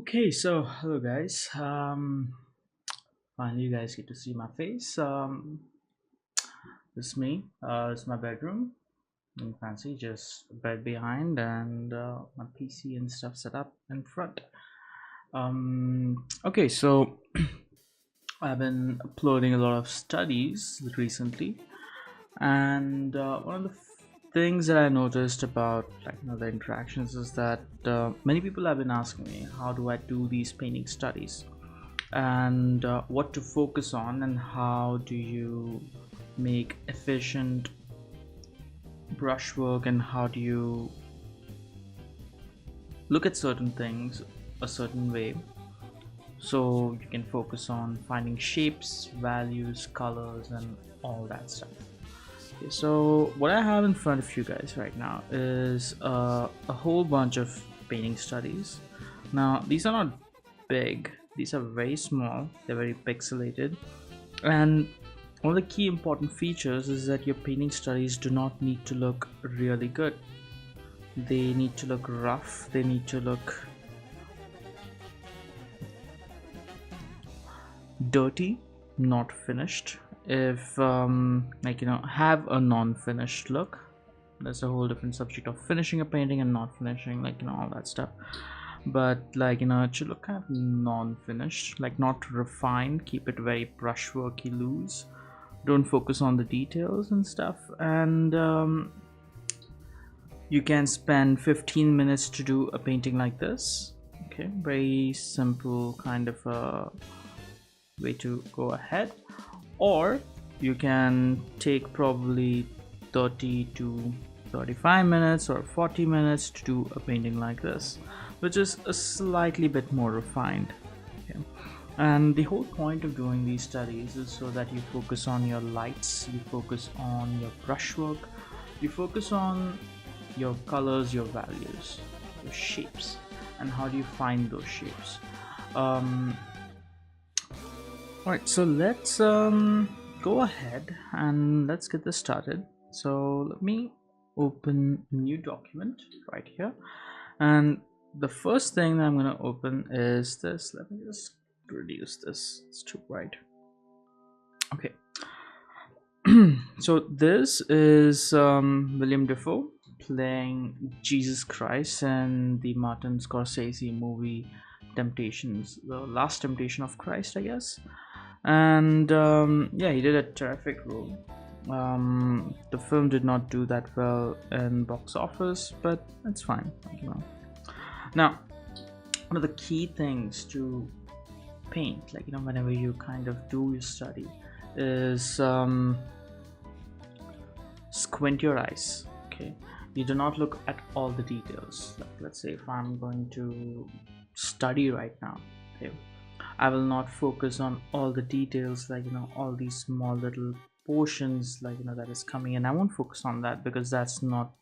Okay, so hello guys. Finally, you guys get to see my face. This is me. It's my bedroom. Nothing fancy, just a bed behind and my PC and stuff set up in front. Okay, so I've been uploading a lot of studies recently, and one of the things that I noticed about the interactions is that many people have been asking me, how do I do these painting studies? And what to focus on, and how do you make efficient brushwork, and how do you look at certain things a certain way so you can focus on finding shapes, values, colors, and all that stuff. Okay, so what I have in front of you guys right now is a whole bunch of painting studies. Now these are not big, these are very small, they're very pixelated, and one of the key important features is that your painting studies do not need to look really good. They need to look rough, they need to look dirty, not finished. If have a non-finished look. That's a whole different subject of finishing a painting and not finishing, all that stuff. But it should look kind of non-finished, like not refined. Keep it very brushworky, loose. Don't focus on the details and stuff. And you can spend 15 minutes to do a painting like this. Okay, very simple kind of a way to go ahead. Or you can take probably 30 to 35 minutes or 40 minutes to do a painting like this, which is a slightly bit more refined. Okay. And the whole point of doing these studies is so that you focus on your lights, you focus on your brushwork, you focus on your colors, your values, your shapes, and how do you find those shapes. Alright, so let's go ahead and let's get this started. So let me open a new document right here, and the first thing that I'm going to open is this. Let me just reduce this, it's too bright. Okay. So this is William Dafoe playing Jesus Christ in the Martin Scorsese movie Temptations, the Last Temptation of Christ, I guess. And yeah, he did a terrific role. The film did not do that well in box office, but it's fine, Now, one of the key things to paint, whenever you kind of do your study, is squint your eyes. Okay, you do not look at all the details. Let's say if I'm going to study right now, okay, I will not focus on all the details, all these small little portions, that is coming in. I won't focus on that, because that's not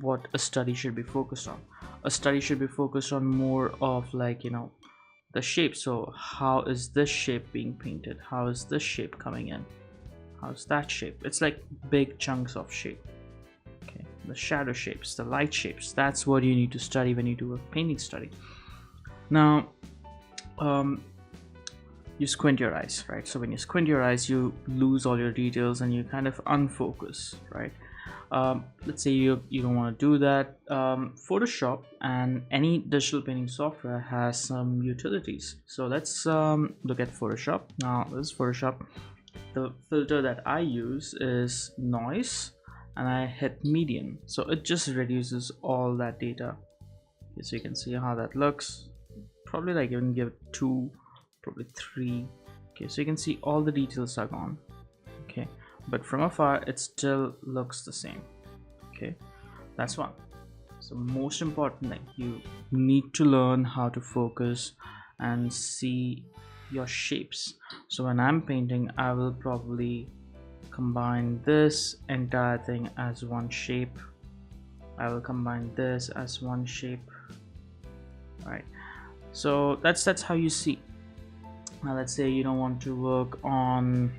what a study should be focused on. A study should be focused on more of the shape. So how is this shape being painted? How is this shape coming in? How's that shape? It's like big chunks of shape. Okay, the shadow shapes, the light shapes, that's what you need to study when you do a painting study. Now you squint your eyes, right? So when you squint your eyes, you lose all your details and you kind of unfocus, right? Let's say you don't want to do that. Photoshop and any digital painting software has some utilities. So let's look at Photoshop. Now this is Photoshop. The filter that I use is noise, and I hit median, so it just reduces all that data. Okay, so you can see how that looks. Probably even give it 2, probably 3. Okay, so you can see all the details are gone. Okay, but from afar it still looks the same. Okay, that's one. So most important thing, you need to learn how to focus and see your shapes. So when I'm painting, I will probably combine this entire thing as one shape. I will combine this as one shape. All right, so that's how you see. Now let's say you don't want to work on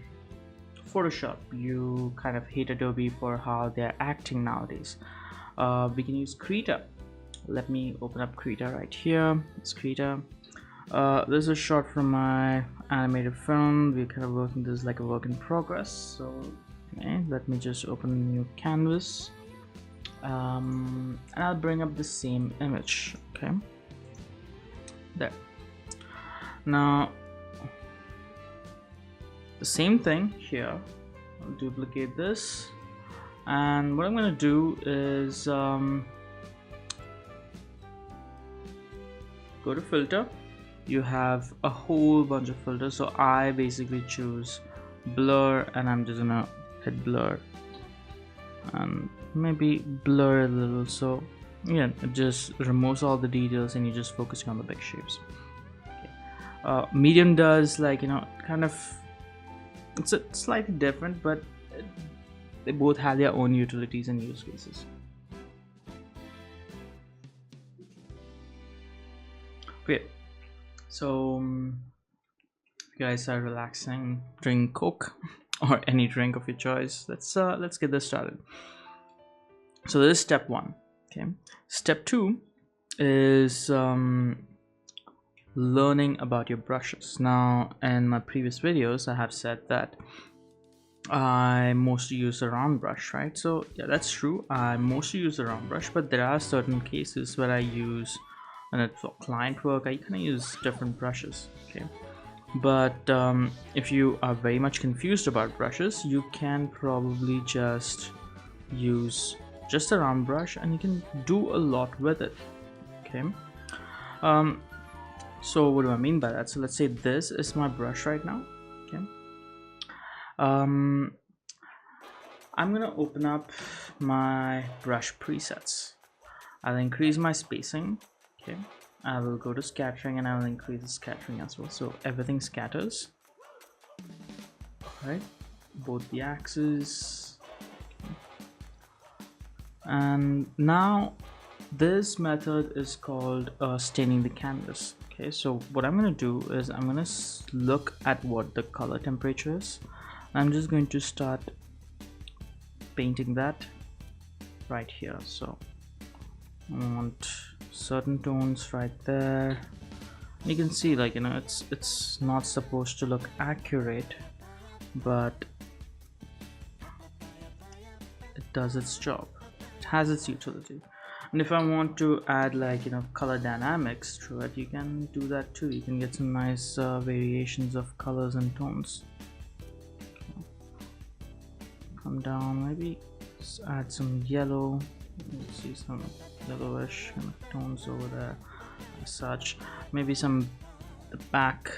Photoshop, you kind of hate Adobe for how they're acting nowadays. We can use Krita. let me open up Krita right here. It's Krita. This is a shot from my animated film. We're kind of working this like a work in progress. So okay, let me just open a new canvas, and I'll bring up the same image. Okay, there. Now the same thing here. I'll duplicate this, and what I'm going to do is go to filter. You have a whole bunch of filters, so I basically choose blur, and I'm just gonna hit blur and maybe blur a little, so yeah, it just removes all the details and you just focusing on the big shapes. Okay. Medium does, like, you know, kind of, it's a slightly different, but they both have their own utilities and use cases. Okay, so you guys are relaxing, drink Coke or any drink of your choice. Let's get this started. So this is step one. Okay, step two is learning about your brushes. Now, in my previous videos I have said that I mostly use a round brush, right? So yeah, that's true, I mostly use a round brush, but there are certain cases where I use, and it's for client work, I kind of use different brushes. Okay, but if you are very much confused about brushes, you can probably just use just a round brush and you can do a lot with it. Okay, so what do I mean by that? So let's say this is my brush right now. Okay, I'm gonna open up my brush presets. I'll increase my spacing. Okay, I will go to scattering and I will increase the scattering as well, so everything scatters. Right, both the axes. Okay. And now this method is called staining the canvas. Okay, so what I'm going to do is I'm going to look at what the color temperature is. I'm just going to start painting that right here. So I want certain tones right there. You can see, like, you know, it's not supposed to look accurate, but it does its job. It has its utility. And if I want to add, like, you know, color dynamics to it, you can do that too. You can get some nice variations of colors and tones. Okay. Come down, maybe add some yellow. You see some yellowish kind of tones over there as such. Maybe some the back.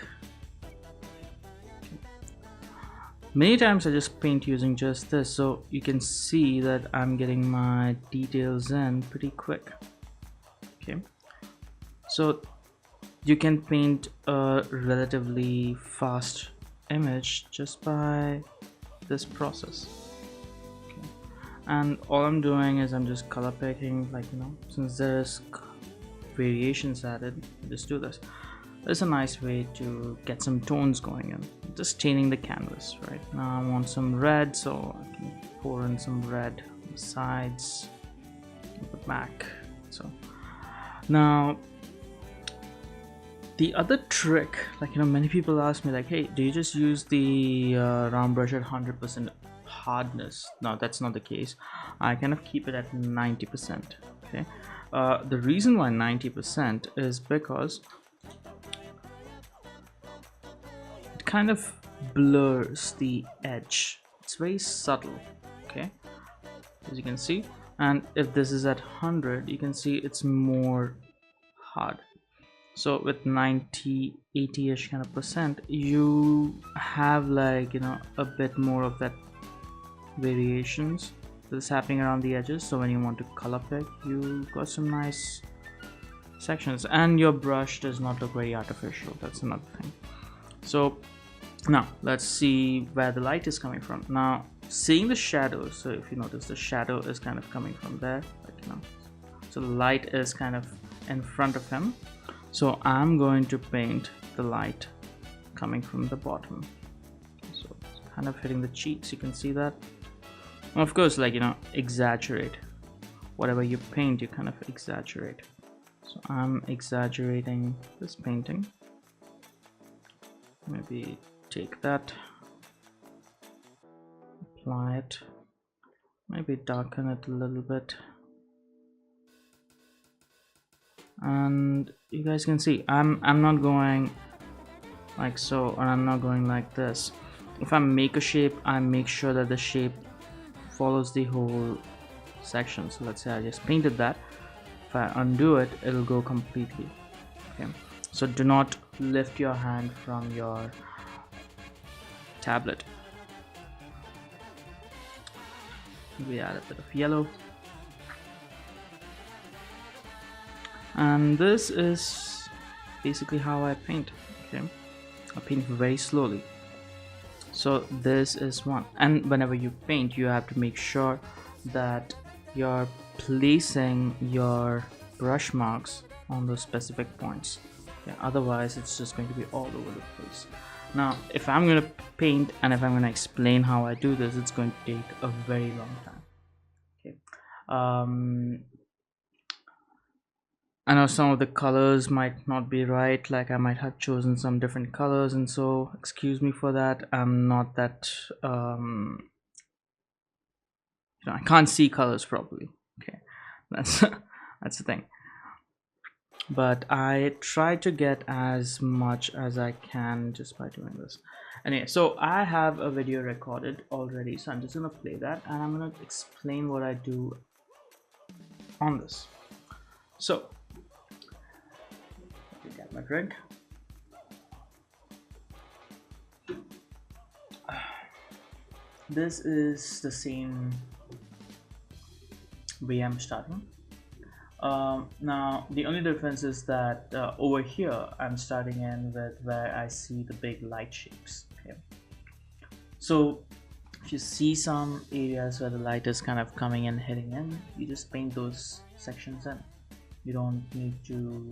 Many times I just paint using just this, so you can see that I'm getting my details in pretty quick. Okay, so you can paint a relatively fast image just by this process. Okay. And all I'm doing is I'm just color picking, like, you know, since there's variations added, I just do this. It's a nice way to get some tones going in. Just staining the canvas. Right now I want some red, so I can pour in some red on the sides, the back. So now the other trick, like, you know, many people ask me, like, hey, do you just use the round brush at 100% hardness? No, that's not the case. I kind of keep it at 90%. Okay, the reason why 90% is because kind of blurs the edge. It's very subtle. Okay, as you can see, and if this is at 100, you can see it's more hard. So with 90, 80ish kind of percent, you have, like, you know, a bit more of that variations that's happening around the edges. So when you want to color pick, you got some nice sections, and your brush does not look very artificial. That's another thing. So now let's see where the light is coming from. Now, seeing the shadows, so if you notice, the shadow is kind of coming from there, like, you know, so the light is kind of in front of him. So I'm going to paint the light coming from the bottom, so it's kind of hitting the cheeks. You can see that. And of course, like, you know, exaggerate whatever you paint, you kind of exaggerate. So I'm exaggerating this painting. Maybe take that, apply it, maybe darken it a little bit, and you guys can see I'm not going like so, or I'm not going like this. If I make a shape, I make sure that the shape follows the whole section. So let's say I just painted that. If I undo it, it'll go completely. Okay, so do not lift your hand from your tablet. We add a bit of yellow, and this is basically how I paint. Okay, I paint very slowly. So this is one, and whenever you paint, you have to make sure that you're placing your brush marks on those specific points. Okay, otherwise it's just going to be all over the place. Now if I'm going to paint and if I'm going to explain how I do this, it's going to take a very long time. Okay, I know some of the colors might not be right, like I might have chosen some different colors, and so excuse me for that. I'm not that I can't see colors properly. Okay, that's that's the thing, but I try to get as much as I can just by doing this. Anyway, so I have a video recorded already, so I'm just gonna play that and I'm gonna explain what I do on this. So let me get my drink. This is the same way I'm starting. Now the only difference is that over here I'm starting in with where I see the big light shapes. Okay, so if you see some areas where the light is kind of coming and hitting in, you just paint those sections in. You don't need to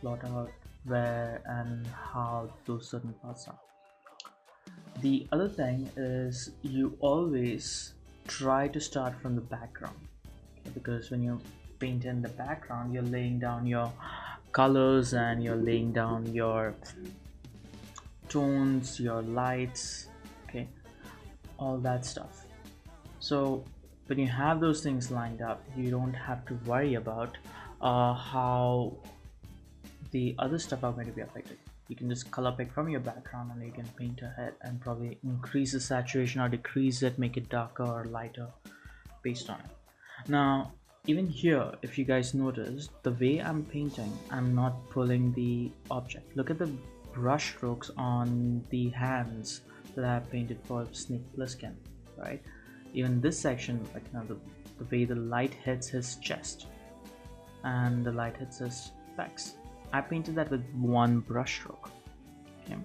plot out where and how those certain parts are. The other thing is you always try to start from the background, okay? Because when you paint in the background, you're laying down your colors and you're laying down your tones, your lights, okay, all that stuff. So when you have those things lined up, you don't have to worry about how the other stuff are going to be affected. You can just color pick from your background and you can paint ahead and probably increase the saturation or decrease it, make it darker or lighter based on it. Now even here, if you guys notice, the way I'm painting, I'm not pulling the object. Look at the brush strokes on the hands that I have painted for Snake Plissken, right? Even this section, like the way the light hits his chest and the light hits his pecs, I painted that with one brush stroke. Okay.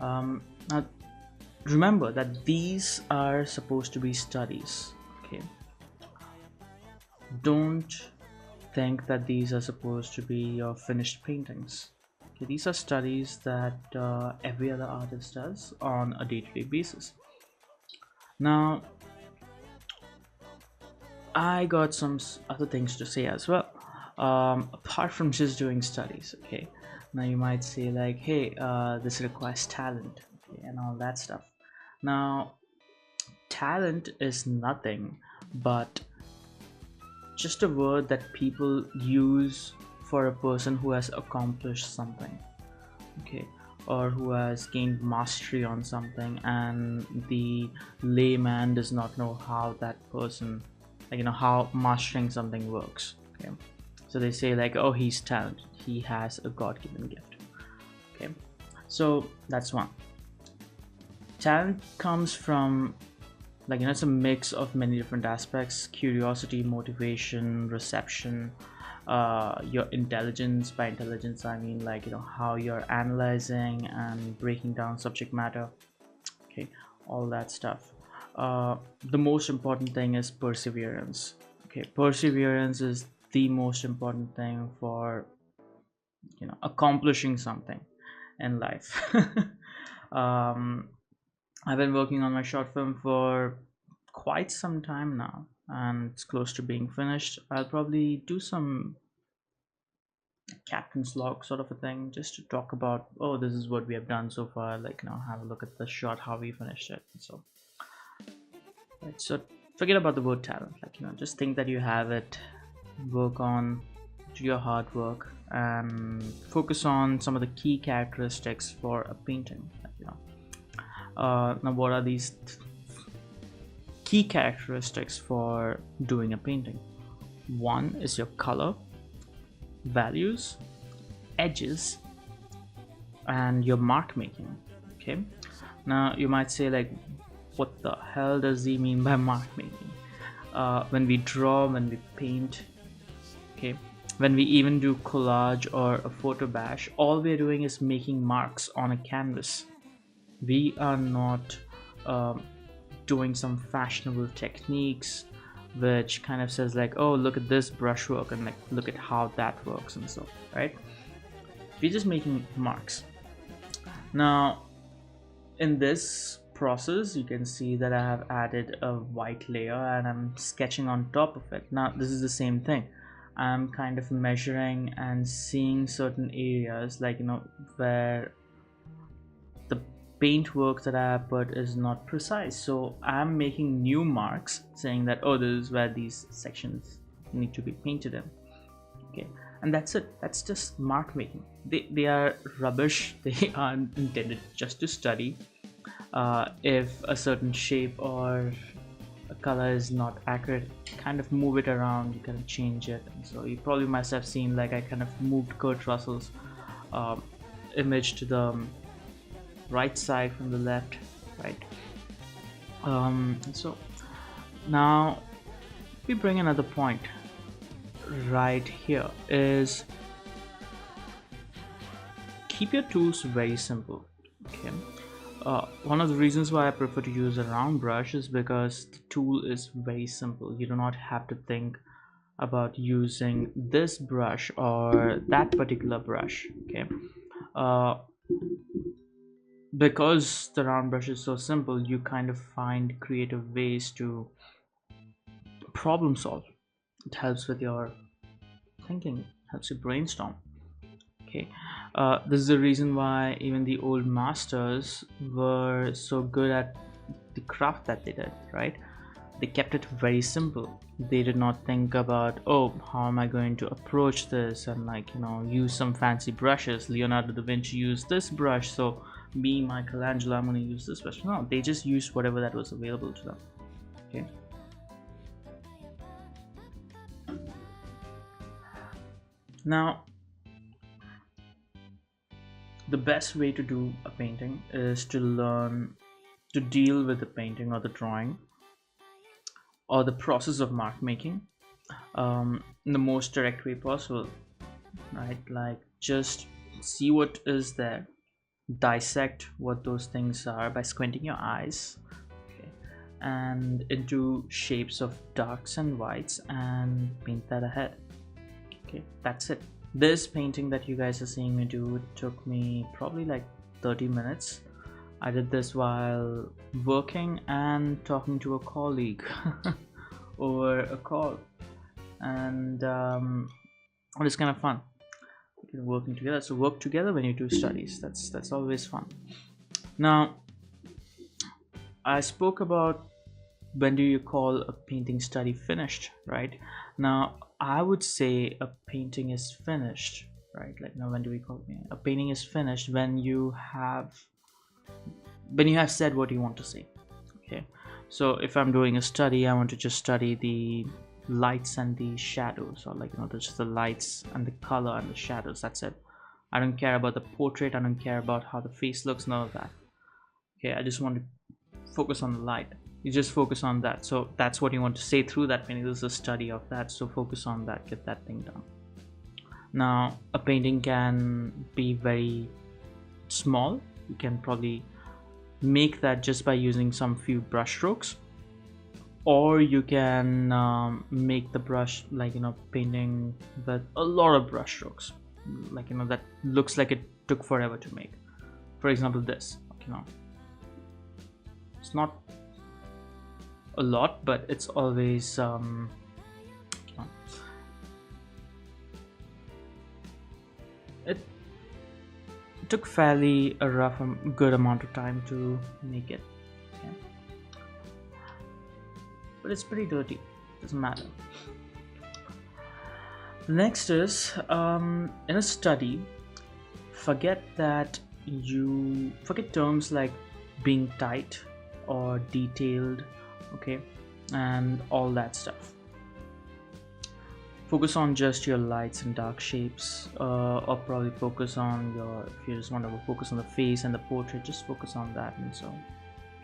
Now remember that these are supposed to be studies. Okay, don't think that these are supposed to be your finished paintings. Okay, these are studies that every other artist does on a day-to-day basis. Now I got some other things to say as well, apart from just doing studies. Okay, now you might say like, hey, this requires talent, okay, and all that stuff. Now talent is nothing but just a word that people use for a person who has accomplished something, okay, or who has gained mastery on something, and the layman does not know how that person, like, how mastering something works. Okay, so they say like, oh, he's talented, he has a god-given gift. Okay, so that's one. Talent comes from, like, it's a mix of many different aspects: curiosity, motivation, reception, your intelligence. By intelligence I mean, like, how you're analyzing and breaking down subject matter, okay, all that stuff. The most important thing is perseverance. Okay, perseverance is the most important thing for accomplishing something in life. um, I've been working on my short film for quite some time now, and it's close to being finished. I'll probably do some captain's log sort of a thing, just to talk about, oh, this is what we have done so far, like, have a look at the shot, how we finished it. So right, so forget about the word talent, like, just think that you have it, work on, do your hard work, and focus on some of the key characteristics for a painting, like, now what are these key characteristics for doing a painting? One is your color, values, edges, and your mark making. Okay, now you might say, like, what the hell does he mean by mark making? When we draw, when we paint, okay, when we even do collage or a photo bash, all we're doing is making marks on a canvas. We are not doing some fashionable techniques which kind of says, like, oh, look at this brushwork and, like, look at how that works and so, right? We're just making marks. Now in this process, you can see that I have added a white layer and I'm sketching on top of it. Now this is the same thing. I'm kind of measuring and seeing certain areas, like, where the paint work that I have put is not precise, so I'm making new marks saying that, oh, this is where these sections need to be painted in. Okay, and that's it. That's just mark making. They are rubbish. They are intended just to study. If a certain shape or a color is not accurate, kind of move it around, you can change it. And so you probably must have seen, like, I kind of moved Kurt Russell's image to the right side from the left, right? So now we bring another point right here, is keep your tools very simple. Okay, one of the reasons why I prefer to use a round brush is because the tool is very simple. You do not have to think about using this brush or that particular brush. Okay, because the round brush is so simple, you kind of find creative ways to problem solve. It helps with your thinking, helps you brainstorm. Okay, this is the reason why even the old masters were so good at the craft that they did, right? They kept it very simple. They did not think about, oh, how am I going to approach this, and, like, use some fancy brushes. Leonardo da Vinci used this brush, so me, Michelangelo, I'm going to use this brush. No, they just used whatever that was available to them. Okay, now the best way to do a painting is to learn to deal with the painting or the drawing or the process of mark making in the most direct way possible, right? Like, just see what is there, dissect what those things are by squinting your eyes, okay, and into shapes of darks and whites, and paint that ahead. Okay, that's it. This painting that you guys are seeing me do took me probably like 30 minutes. I did this while working and talking to a colleague over a call, and it was kind of fun working together. So work together when you do studies. That's always fun. Now, I spoke about when do you call a painting study finished, right? Now I would say a painting is finished, right? Like, now when do we call it? A painting is finished when you have said what you want to say. Okay, so if I'm doing a study, I want to just study the lights and the shadows, or, like, just the lights and the color and the shadows. That's it. I don't care about the portrait, I don't care about how the face looks, none of that. Okay, I just want to focus on the light. You just focus on that. So that's what you want to say through that painting. This is a study of that, so focus on that, get that thing done. Now a painting can be very small. You can probably make that just by using some few brush strokes, or you can make the brush, like, painting with a lot of brush strokes, like, that looks like it took forever to make. For example, this, it's not a lot, but it's always it took fairly a rough good amount of time to make it. Okay? But it's pretty dirty, doesn't matter. Next is in a study, forget terms like being tight or detailed, okay, and all that stuff. Focus on just your lights and dark shapes, or probably focus on if you just want to focus on the face and the portrait, just focus on that. And so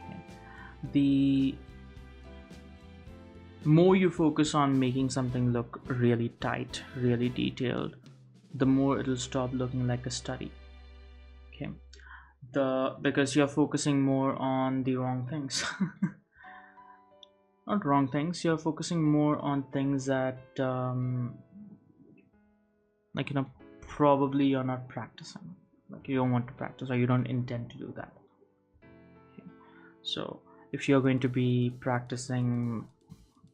okay. The more you focus on making something look really tight, really detailed, the more it'll stop looking like a study. Okay, because you're focusing more on the wrong things. Not wrong things, you're focusing more on things that like probably you're not practicing, like you don't want to practice or you don't intend to do that. Okay. So if you're going to be practicing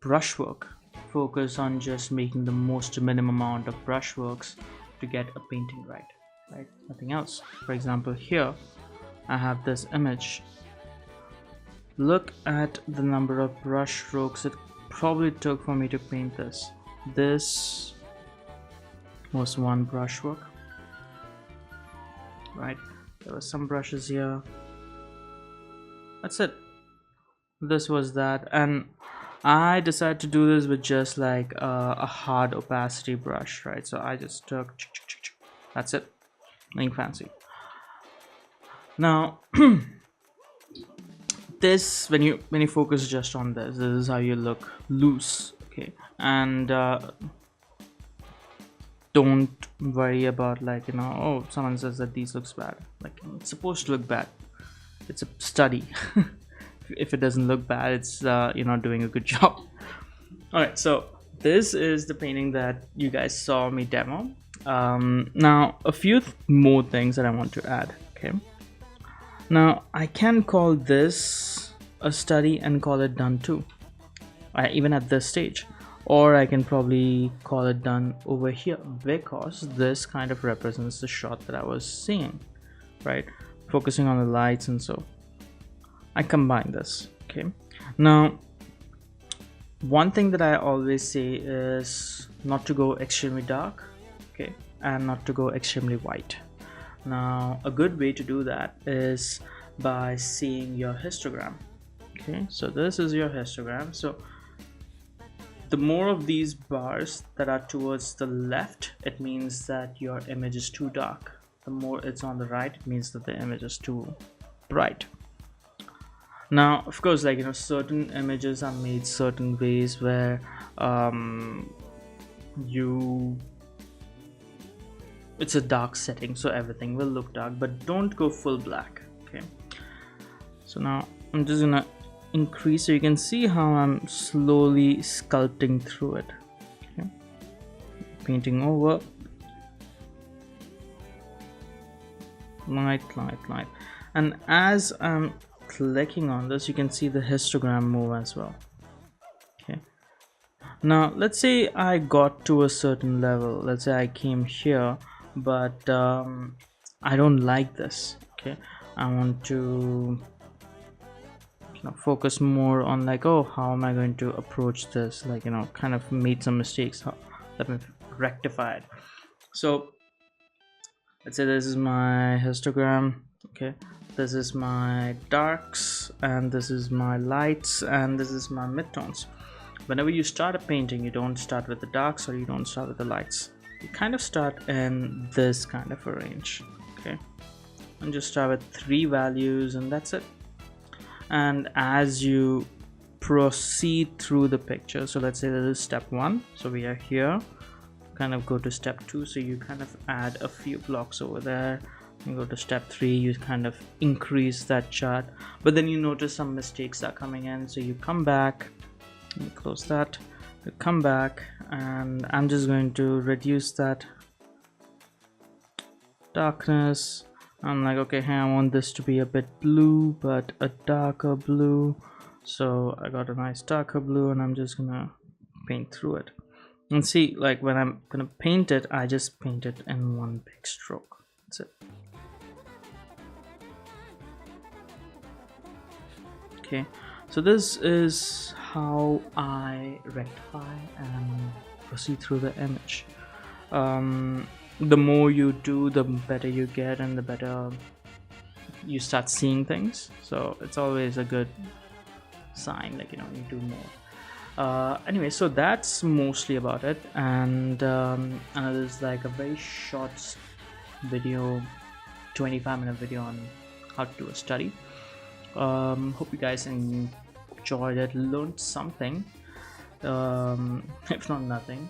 brushwork, focus on just making the most minimum amount of brushworks to get a painting right, nothing else. For example, here I have this image. Look at the number of brush strokes it probably took for me to paint this. This was one brushwork, right? There were some brushes here. That's it. This was that, and I decided to do this with just like a hard opacity brush, right? So I just took, that's it, nothing fancy. Now this, when you focus just on this is how you look loose, okay? And don't worry about like oh, someone says that these looks bad, like it's supposed to look bad, it's a study. If it doesn't look bad, it's you're not doing a good job. All right, so this is the painting that you guys saw me demo. Now a few more things that I want to add. Okay, now I can call this a study and call it done too, even at this stage, or I can probably call it done over here, because this kind of represents the shot that I was seeing, right? Focusing on the lights, and so I combine this. Okay, now one thing that I always say is not to go extremely dark, okay, and not to go extremely white. Now a good way to do that is by seeing your histogram. Okay, so this is your histogram. So the more of these bars that are towards the left, it means that your image is too dark. The more it's on the right, it means that the image is too bright. Now of course, like certain images are made certain ways where it's a dark setting, so everything will look dark, but don't go full black. Okay, so now I'm just gonna increase so you can see how I'm slowly sculpting through it. Okay, painting over, light, and as I'm clicking on this, you can see the histogram move as well. Okay, now let's say I got to a certain level, let's say I came here, but I don't like this. Okay, I want to focus more on like, oh, how am I going to approach this, like kind of made some mistakes, let me rectify it. So let's say this is my histogram. Okay, this is my darks, and this is my lights, and this is my midtones. Whenever you start a painting, you don't start with the darks or you don't start with the lights. You kind of start in this kind of a range. Okay, and just start with 3 values, and that's it. And as you proceed through the picture, so let's say this is step 1, so we are here, kind of go to step 2, so you kind of add a few blocks over there. You go to step 3, you kind of increase that chart, but then you notice some mistakes are coming in, so you come back, you close that, you come back, and I'm just going to reduce that darkness. I'm like, okay, hey, I want this to be a bit blue, but a darker blue, so I got a nice darker blue, and I'm just gonna paint through it. And see, like when I'm gonna paint it, I just paint it in one big stroke. That's it. Okay, so this is how I rectify and proceed through the image. The more you do, the better you get, and the better you start seeing things. So it's always a good sign, like, you know, you do more. Anyway, so that's mostly about it, and there's like a very short video, 25-minute video on how to do a study. Hope you guys enjoyed it, learned something, if not nothing.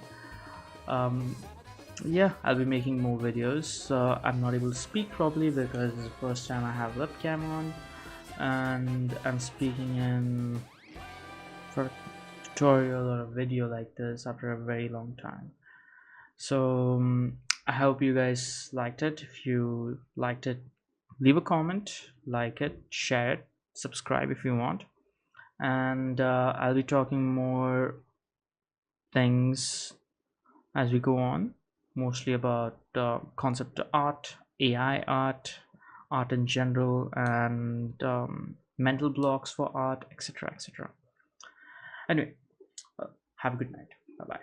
Yeah, I'll be making more videos. I'm not able to speak properly because it's the first time I have webcam on, and I'm speaking in for a tutorial or a video like this after a very long time. So I hope you guys liked it. If you liked it, leave a comment, like it, share it, subscribe if you want, and I'll be talking more things as we go on, mostly about concept art, AI art, art in general, and mental blocks for art, etc., etc. Anyway, have a good night. Bye bye.